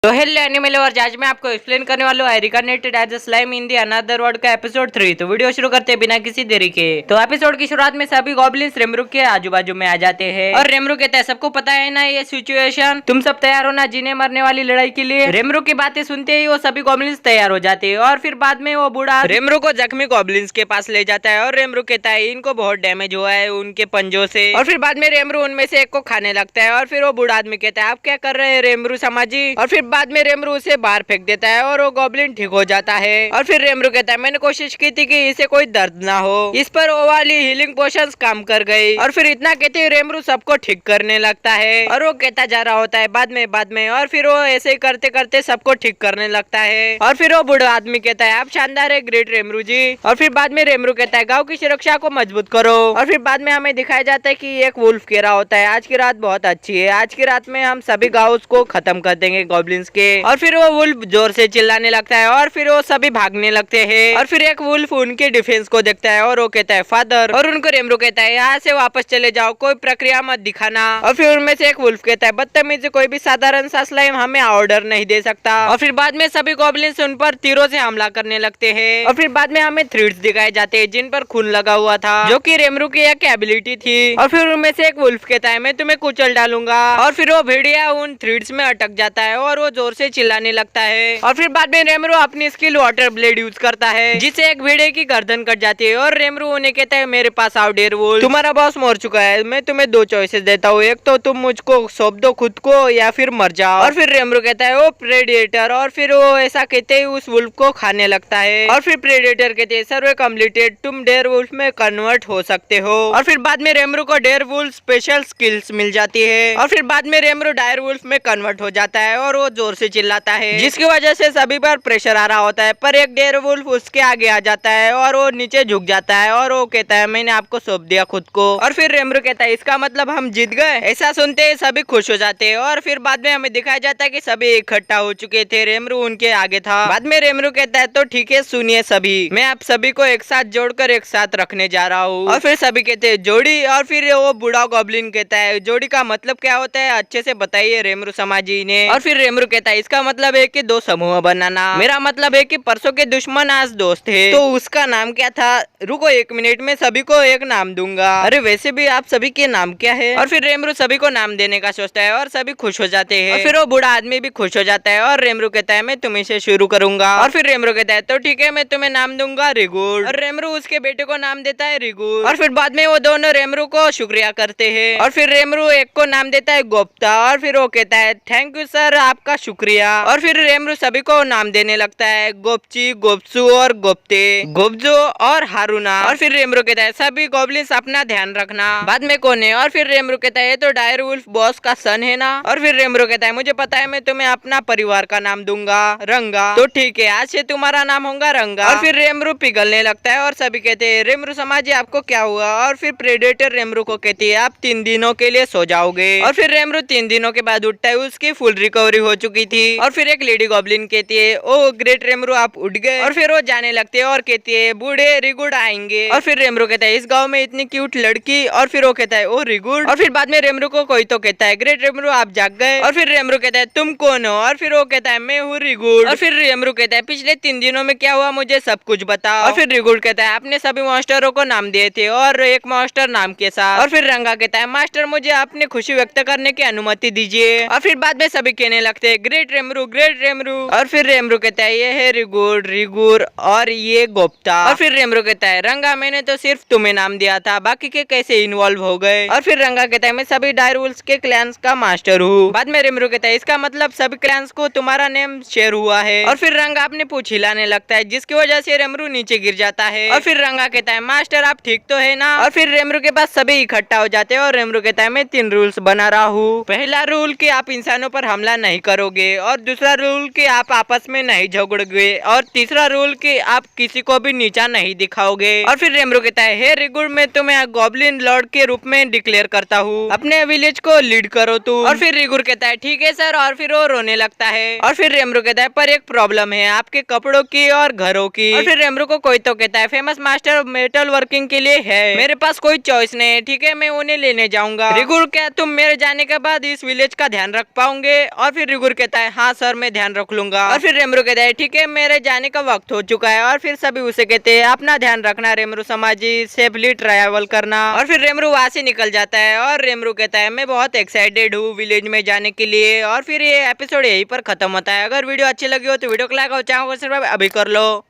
तो hello anime lovers, आज मैं आपको एक्सप्लेन करने वाला हूँ reconnected as a slime in the another world का एपिसोड 3। तो वीडियो शुरू करते हैं बिना किसी देरी के। तो एपिसोड की शुरुआत में सभी गॉब्लिन्स रेमरू के आजू बाजू में आ जाते हैं और रेमरू कहता है सबको पता है ना ये सिचुएशन, तुम सब तैयार हो ना जीने मरने वाली लड़ाई के लिए। रेमरू की बातें सुनते ही वो सभी गॉब्लिन्स तैयार हो जाते हैं और फिर बाद में वो बूढ़ा रेमरू को जख्मी गॉब्लिन्स के पास ले जाता है और रेमरू कहता है इनको बहुत डैमेज हुआ है उनके पंजों से। और फिर बाद में रेमरू उनमें से एक को खाने लगता है और फिर वो बूढ़ा आदमी कहता है आप क्या कर रहे हैं रेमरू समाजी। और फिर बाद में रेमरू उसे बाहर फेंक देता है और वो गॉब्लिन ठीक हो जाता है। और फिर रेमरू कहता है मैंने कोशिश की थी कि इसे कोई दर्द ना हो, इस पर वो वाली हीलिंग पोशंस काम कर गई। और फिर इतना कहते ही रेमरू सबको ठीक करने लगता है और वो कहता जा रहा होता है बाद में और फिर वो ऐसे ही करते करते सबको ठीक करने लगता है। और फिर वो बूढ़ा आदमी कहता है आप शानदार है ग्रेट रेमरू जी। और फिर बाद में रेमरू कहता है गाँव की सुरक्षा को मजबूत करो। और फिर बाद में हमें दिखाया जाता है की एक वुल्फ कह रहा होता है आज की रात बहुत अच्छी है, आज की रात में हम सभी गाँव को खत्म कर देंगे गॉब्लिन्स के। और फिर वो वुल्फ जोर से चिल्लाने लगता है और फिर वो सभी भागने लगते हैं। और फिर एक वुल्फ उनके डिफेंस को देखता है और वो कहता है फादर। और उनको रेमरू कहता है यहाँ से वापस चले जाओ, कोई प्रक्रिया मत दिखाना। और फिर उनमें से एक वुल्फ कहता है बदतमीज कोई भी साधारण सा स्लाइम हमें ऑर्डर नहीं दे सकता। और फिर बाद में सभी गॉब्लिन्स उन पर तीरों से हमला करने लगते हैं। और फिर बाद में हमें थ्रिड्स दिखाए जाते हैं जिन पर खून लगा हुआ था जो कि रेमरू की एक एबिलिटी थी। और फिर उनमें से एक वुल्फ कहता है मैं तुम्हें कुचल डालूंगा। और फिर वो भेड़िया उन थ्रिड्स में अटक जाता है और वो जोर से चिल्लाने लगता है। और फिर बाद में रेमरू अपनी स्किल वाटर ब्लेड यूज करता है जिससे एक भेड़िए की गर्दन कट जाती है। और रेमरू उन्हें कहता है मेरे पास आओ डेयरवुल्फ, तुम्हारा बॉस मर चुका है, मैं तुम्हें दो चॉइसेस देता हूँ, एक तो तुम मुझको सौंप दो खुद को या फिर मर जाओ। और फिर रेमरू कहता है ओ प्रेडिएटर। और फिर वो ऐसा कहते ही उस वुल्फ को खाने लगता है। और फिर प्रेडिएटर कहते हैं सर्वे कम्प्लीटेड, तुम डेयरवुल्फ में कन्वर्ट हो सकते हो। और फिर बाद में रेमरू को डेयरवुल्फ स्पेशल स्किल्स मिल जाती है। और फिर बाद में रेमरू डायरवुल्फ में कन्वर्ट हो जाता है और वो जोर से चिल्लाता है जिसकी वजह से सभी पर प्रेशर आ रहा होता है। पर एक डेयरवुल्फ उसके आगे आ जाता है और वो नीचे झुक जाता है और वो कहता है मैंने आपको सौंप दिया खुद को। और फिर रेमरू कहता है इसका मतलब हम जीत गए। ऐसा सुनते ही सभी खुश हो जाते हैं। और फिर बाद में हमें दिखाया जाता है कि सभी इकट्ठा हो चुके थे, रेमरू उनके आगे था। बाद में रेमरू कहता है तो ठीक है सुनिए सभी, मैं आप सभी को एक साथ जोड़कर एक साथ रखने जा रहा हूँ। और फिर सभी कहते हैं जोड़ी। और फिर वो बूढ़ा गॉब्लिन कहता है जोड़ी का मतलब क्या होता है अच्छे से बताइए रेमरू समाजी ने। और फिर रेमरू कहता है इसका मतलब है कि दो समूह बनाना, मेरा मतलब है कि परसों के दुश्मन आज दोस्त है। तो उसका नाम क्या था, रुको एक मिनट में सभी को एक नाम दूंगा। अरे वैसे भी आप सभी के नाम क्या है। और फिर रेमरू सभी को नाम देने का सोचता है और सभी खुश हो जाते हैं। और फिर वो बूढ़ा आदमी भी खुश हो जाता है और रेमरू कहता है मैं तुम्हें से शुरू करूंगा। और फिर रेमरू कहता है तो ठीक है मैं तुम्हें नाम दूंगा रिगुड। और रेमरू उसके बेटे को नाम देता है रिगुड। और फिर बाद में वो दोनों रेमरू को शुक्रिया करते हैं। और फिर रेमरू एक को नाम देता है गोप्ता। और फिर वो कहता है थैंक यू सर आपका शुक्रिया। और फिर रेमरू सभी को नाम देने लगता है गोपची, गोपसू और गोप्ते, गोब्जो और हारूना। और फिर रेमरू कहता है सभी गॉब्लिन्स अपना ध्यान रखना, बाद में कौन है। और फिर रेमरू कहता है तो डायरवुल्फ बॉस का सन है ना। और फिर रेमरू कहता है मुझे पता है मैं तुम्हें अपना परिवार का नाम दूंगा रंगा। तो ठीक है आज से तुम्हारा नाम होगा रंगा। और फिर रेमरू पिघलने लगता है और सभी कहते हैं रेमरू समाजी आपको क्या हुआ। और फिर प्रेडेटर रेमरू को कहती है आप 3 दिनों के लिए सो जाओगे। और फिर रेमरू 3 दिनों के बाद उठता है, उसकी फुल रिकवरी हो चुकी थी। और फिर एक लेडी गॉब्लिन कहती है ओ ग्रेट रेमरू आप उठ गए। और फिर वो जाने लगते हैं और कहती है बूढ़े रिगुड आएंगे। और फिर रेमरू कहता है इस गांव में इतनी क्यूट लड़की। और फिर वो कहता है ओ रिगुड। और फिर बाद में रेमरू को कोई तो कहता है ग्रेट रेमरू आप जाग गए। और फिर रेमरू कहता है तुम कौन हो। और फिर वो कहता है मैं हूँ रिगुड। और फिर रेमरू कहता है पिछले 3 दिनों में क्या हुआ मुझे सब कुछ बताओ। और फिर रिगुड कहता है आपने सभी मॉन्स्टरों को नाम दिए थे और एक मॉन्स्टर नाम के साथ। और फिर रंगा कहता है मास्टर मुझे अपनी खुशी व्यक्त करने की अनुमति दीजिए। और फिर बाद में सभी कहने लगते हैं ग्रेट रेमरू ग्रेट रेमरू। और फिर रेमरू कहता है ये है रिगुड रिगुर और ये गोप्ता। और फिर रेमरू कहता है रंगा मैंने तो सिर्फ तुम्हें नाम दिया था, बाकी के कैसे इन्वॉल्व हो गए। और फिर रंगा कहता है मैं सभी डायरवुल्फ के क्लैंस का मास्टर हूँ। बाद में रेमरू कहता है इसका मतलब सभी क्लैंस को तुम्हारा नेम शेयर हुआ है। और फिर रंगा अपने पूंछ हिलाने लगता है जिसकी वजह से रेमरू नीचे गिर जाता है। और फिर रंगा कहता है मास्टर आप ठीक तो है ना। और फिर रेमरू के पास सभी इकट्ठा हो जाते हैं और रेमरू कहता है मैं 3 रूल्स बना रहा हूँ। पहला रूल कि आप इंसानों पर हमला नहीं करोगे, और दूसरा रूल कि आप आपस में नहीं झगड़ोगे, और तीसरा रूल कि आप किसी को भी नीचा नहीं दिखाओगे। और फिर रेमरू कहता है हे रिगुड मैं तुम्हें गॉब्लिन लॉर्ड के रूप में डिक्लेयर करता हूँ, अपने विलेज को लीड करो तू। और फिर रिगुड कहता है ठीक है सर। और फिर वो रोने लगता है। और फिर रेमरू कहता है पर एक प्रॉब्लम है आपके कपड़ों की और घरों की। और फिर रेमरू को कोई तो कहता है फेमस मास्टर मेटल वर्किंग के लिए है, मेरे पास कोई चॉइस नहीं है, ठीक है मैं उन्हें लेने जाऊंगा। रिगुड क्या तुम मेरे जाने के बाद इस विलेज का ध्यान रख पाओगे। और फिर रिगुड रेमूर कहता है हाँ सर मैं ध्यान रख लूंगा। और फिर रेमरू कहता है ठीक है मेरे जाने का वक्त हो चुका है। और फिर सभी उसे कहते हैं अपना ध्यान रखना रेमरू समाजी, सेफली ट्रैवल करना। और फिर रेमरू वहां से निकल जाता है और रेमरू कहता है मैं बहुत एक्साइटेड हूँ विलेज में जाने के लिए। और फिर ये एपिसोड यहीं पर खत्म होता है। अगर वीडियो अच्छी लगी हो तो वीडियो को लाइक और चैनल को सब्सक्राइब अभी कर लो।